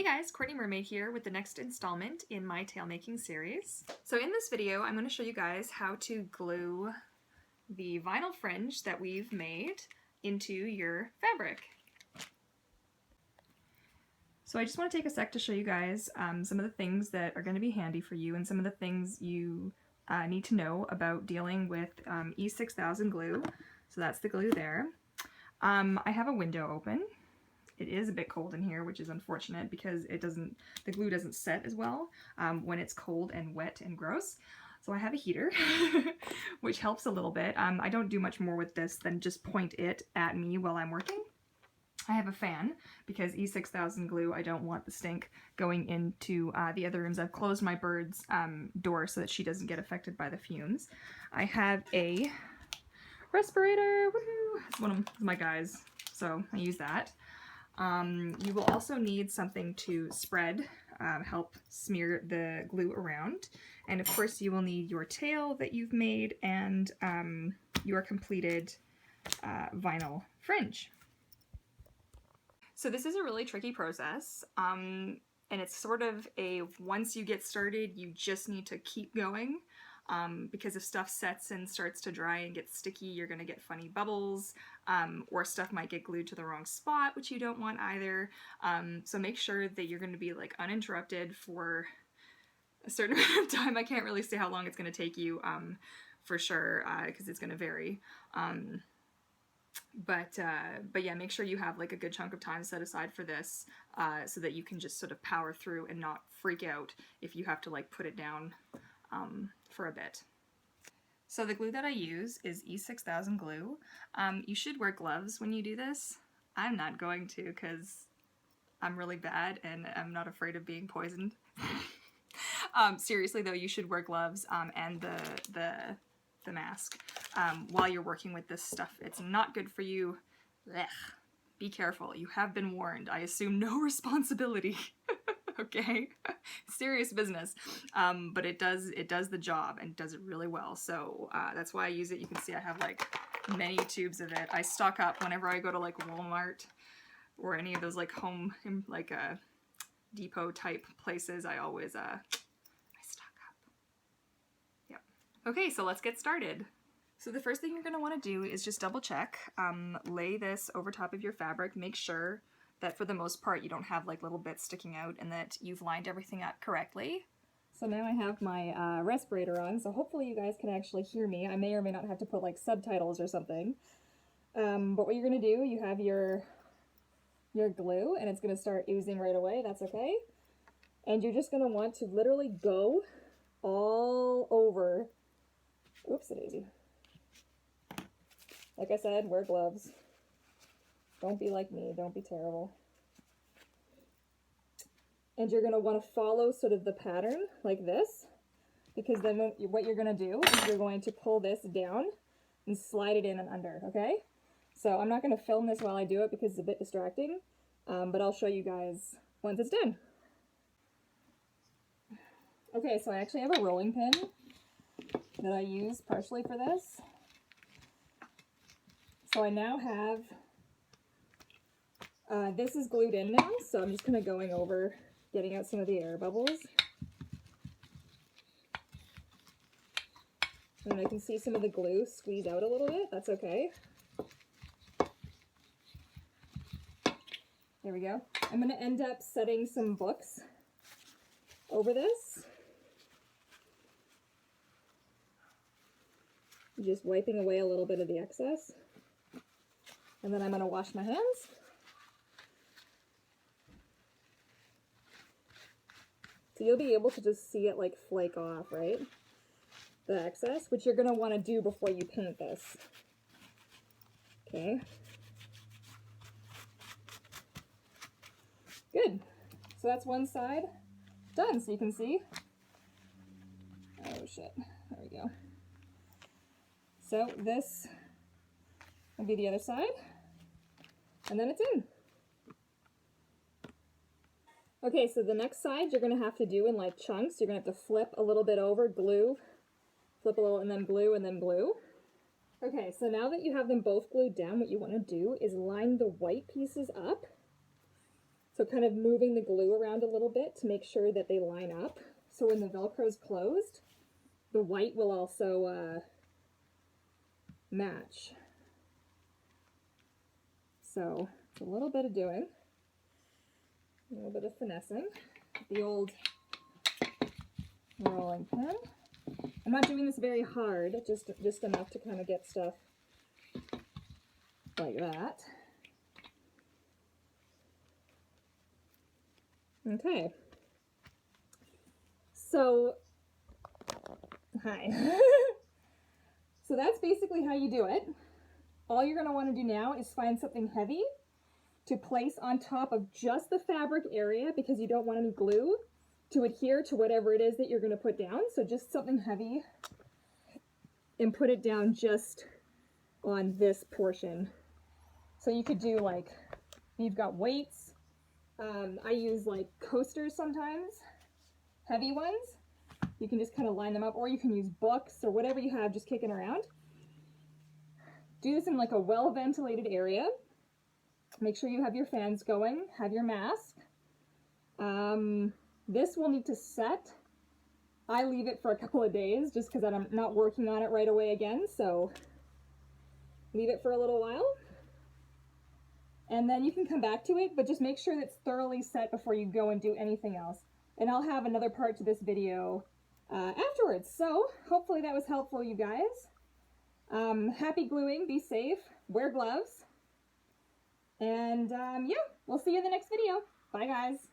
Hey guys, Courtney Mermaid here with the next installment in my tail making series. So in this video, I'm going to show you guys how to glue the vinyl fringe that we've made into your fabric. So I just want to take a sec to show you guys some of the things that are going to be handy for you and some of the things you need to know about dealing with E6000 glue. So that's the glue there. I have a window open. It is a bit cold in here, which is unfortunate because the glue doesn't set as well when it's cold and wet and gross. So I have a heater, which helps a little bit. I don't do much more with this than just point it at me while I'm working. I have a fan because E6000 glue, I don't want the stink going into the other rooms. I've closed my bird's door so that she doesn't get affected by the fumes. I have a respirator, woohoo! It's one of my guys, so I use that. You will also need something to spread, help smear the glue around. And of course you will need your tail that you've made and your completed vinyl fringe. So this is a really tricky process, and it's sort of a once you get started you just need to keep going. Because if stuff sets and starts to dry and get sticky, you're going to get funny bubbles, or stuff might get glued to the wrong spot, which you don't want either. So make sure that you're going to be like uninterrupted for a certain amount of time. I can't really say how long it's going to take you for sure, because it's going to vary. But yeah, make sure you have like a good chunk of time set aside for this, so that you can just sort of power through and not freak out if you have to like put it down for a bit. So the glue that I use is E6000 glue. You should wear gloves when you do this. I'm not going to because I'm really bad and I'm not afraid of being poisoned. Seriously though, you should wear gloves and the mask while you're working with this stuff. It's not good for you. Ugh. Be careful. You have been warned. I assume no responsibility. Okay, serious business, but it does the job and does it really well. So that's why I use it. You can see I have like many tubes of it. I stock up whenever I go to like Walmart or any of those like home like depot type places. I always I stock up. Yep. Okay, so let's get started. So the first thing you're going to want to do is just double check, lay this over top of your fabric, make sure that for the most part you don't have like little bits sticking out and that you've lined everything up correctly. So now I have my respirator on, so hopefully you guys can actually hear me. I may or may not have to put like subtitles or something. But what you're going to do, you have your glue and it's going to start oozing right away, that's okay. And you're just going to want to literally go all over. Oops-a-daisy. Like I said, wear gloves. Don't be like me, don't be terrible. And you're going to want to follow sort of the pattern like this, because then what you're going to do is you're going to pull this down and slide it in and under, okay? So I'm not going to film this while I do it because it's a bit distracting, but I'll show you guys once it's done. Okay, so I actually have a rolling pin that I use partially for this. So I now have this is glued in now, so I'm just kind of going over, getting out some of the air bubbles. And I can see some of the glue squeeze out a little bit, that's okay. There we go. I'm going to end up setting some books over this. Just wiping away a little bit of the excess. And then I'm going to wash my hands. So you'll be able to just see it like flake off, right? The excess, which you're going to want to do before you paint this. Okay. Good. So that's one side done, so you can see. Oh shit. There we go. So this will be the other side. And then it's in. Okay, so the next side you're going to have to do in like chunks. You're going to have to flip a little bit over, glue, flip a little, and then glue, and then glue. Okay, so now that you have them both glued down, what you want to do is line the white pieces up So kind of moving the glue around a little bit to make sure that they line up. So when the Velcro is closed, the white will also match. So it's a little bit of doing, a little bit of finessing. The old rolling pin. I'm not doing this very hard, just enough to kind of get stuff like that. Okay. So, hi. So that's basically how you do it. All you're going to want to do now is find something heavy to place on top of just the fabric area, because you don't want any glue to adhere to whatever it is that you're going to put down. So just something heavy, and put it down just on this portion. So you could do like, you've got weights. I use like coasters sometimes, heavy ones. You can just kind of line them up, or you can use books or whatever you have just kicking around. Do this in like a well-ventilated area. Make sure you have your fans going, have your mask. This will need to set. I leave it for a couple of days just because I'm not working on it right away again, so leave it for a little while. And then you can come back to it, but just make sure it's thoroughly set before you go and do anything else. And I'll have another part to this video afterwards. So hopefully that was helpful, you guys. Happy gluing, be safe, wear gloves. And yeah, we'll see you in the next video. Bye guys.